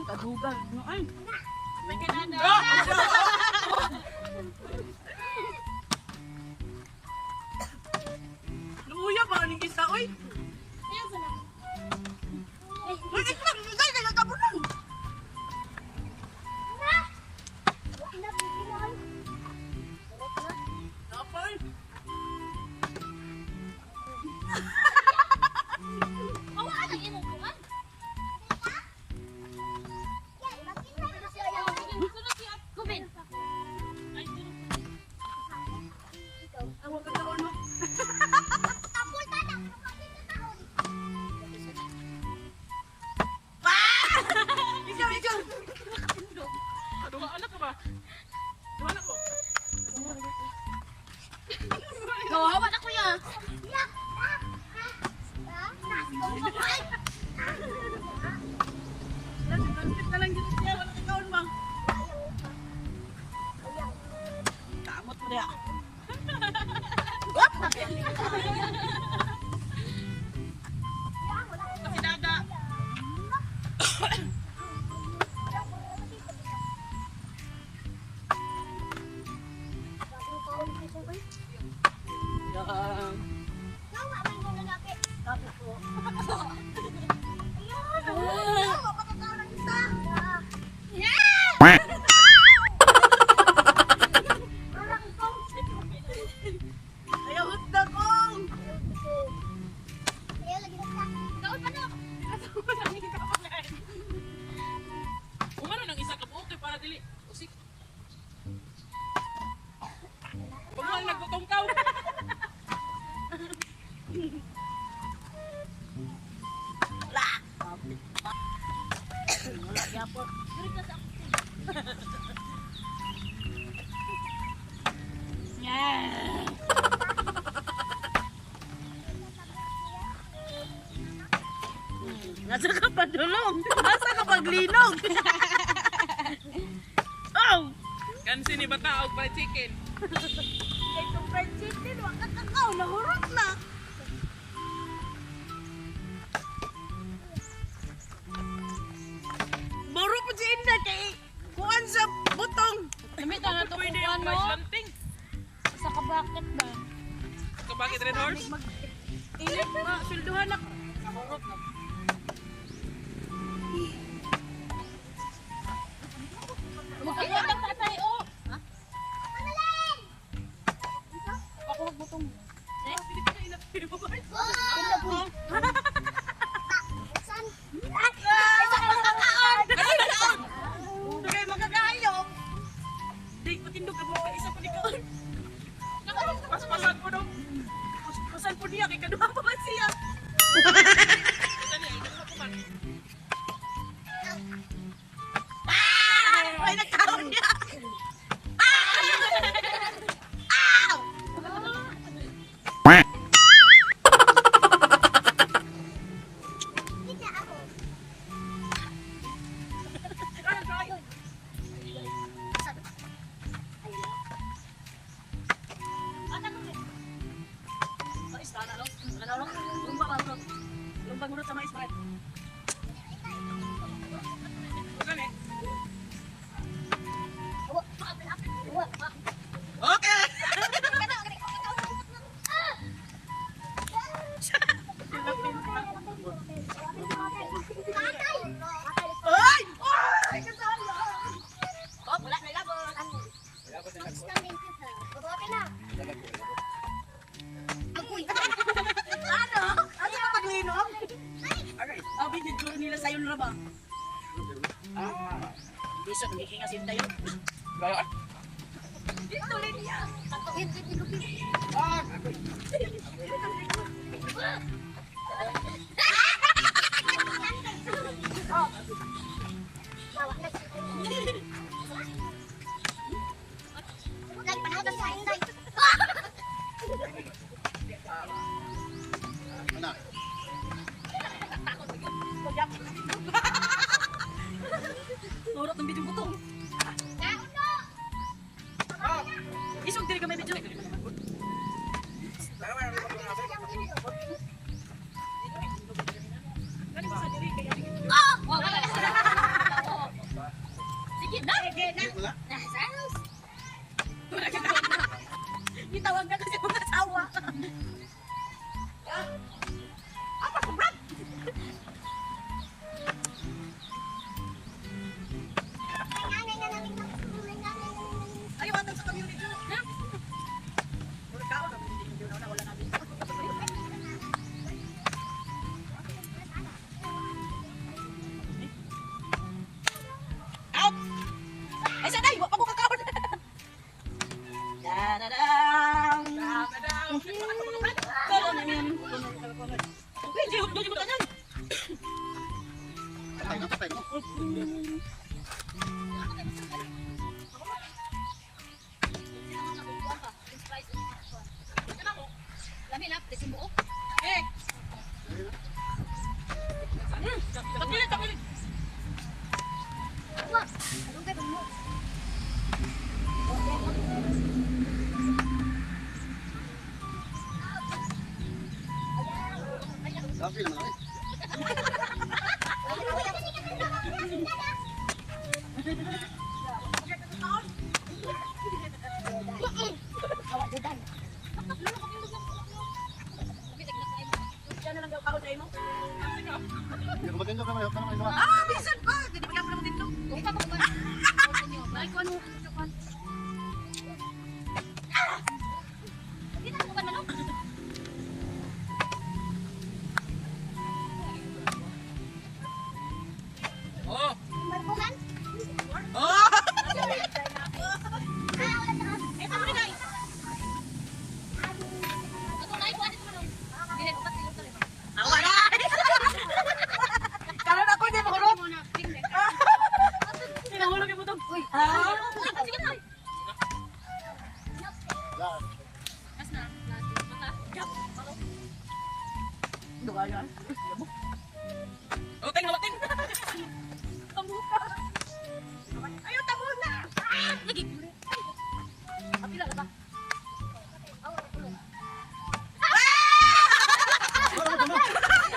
Kadugan, no ay. May kinada. Luya ba ning isa oy? Ayaw sa na. Uy, ikna, dai kay kabunan. Na. Wala bigyan. Napay. Awa ana imong kuan. Kubin. Awa ka taon mo. Tapol ta na. Ikaw. Duha anak ka ba? Duha anak ko. Kawawa na kuya. Lantit na lang dito siya, wala kang kaon bang? Kamot mo niya. Kasi dada. Ayaw hutda kong! Umano ng isa ka buok kay para dili. Usik. Pagmahal nagbutong kaw. La! Wala yapon. Yeah. Nasa ka pa dulong? Nasa ka paglinog? Oh! Kansi ni bata og fried chicken. Ito fried chicken, wag ka kakao, nahurot na. Baro po si Inda kay kuan sa butong. Namita na to Pwede kung yung ano, rice lanting. sa kabakit ba? Kabakit red horse? Init na, silduhan na. Nahurot na. Magkakita pa tayo, oh. Ha? Ako magbutong. Eh? Kaya magkakayo. Di patindog ka mo, isa pa di ka. Gani. Uwa. Okay. Ay! Oh, wala na labot. Ano? Ano yung paglinom? Oh, binigyan nila sa'yo na ba? Bisa, nagkikinga sinta yun. Gaya. Dito rin niya. Norot ng bidyong butong. Isog diri kami bidyo. Gani ba sa diri kaya Sige na. itawag na kasi mga asawa. Apa ko brad? Ayaw atang sa community. Mura ka na hindi na wala na dito. Out! Ay, sanay! Wa pa ko kakawin! Da-da-dang! Kalo na yan. Uy, di mo ka dyan. Eh! Tapilit, tapilit! Diyan na lang daw ako dahil mo. Ah, bisan pa! Hindi pa lang dito. Oh! Oh! Awa na! Karoon ako, hindi mo kurot. Hinahulog yung butong. Uy! Duwa yan. Oh, ting, nawatin! Tamo ka! Ayaw, tamo na! Lagi! Apila ka ba?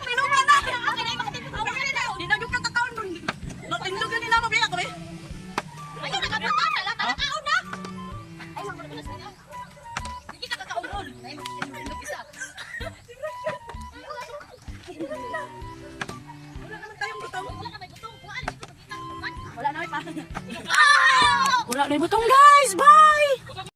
Pinuman natin! Hindi na yung kakakaon doon. Natindugan nila mabiyak ko eh. Ayaw, nakapatata lang. Nakakaon na. Ay, Hindi ka kakakaon doon. Wala naman tayong butong. Wala na may pa. Wala na yung butong guys! Bye!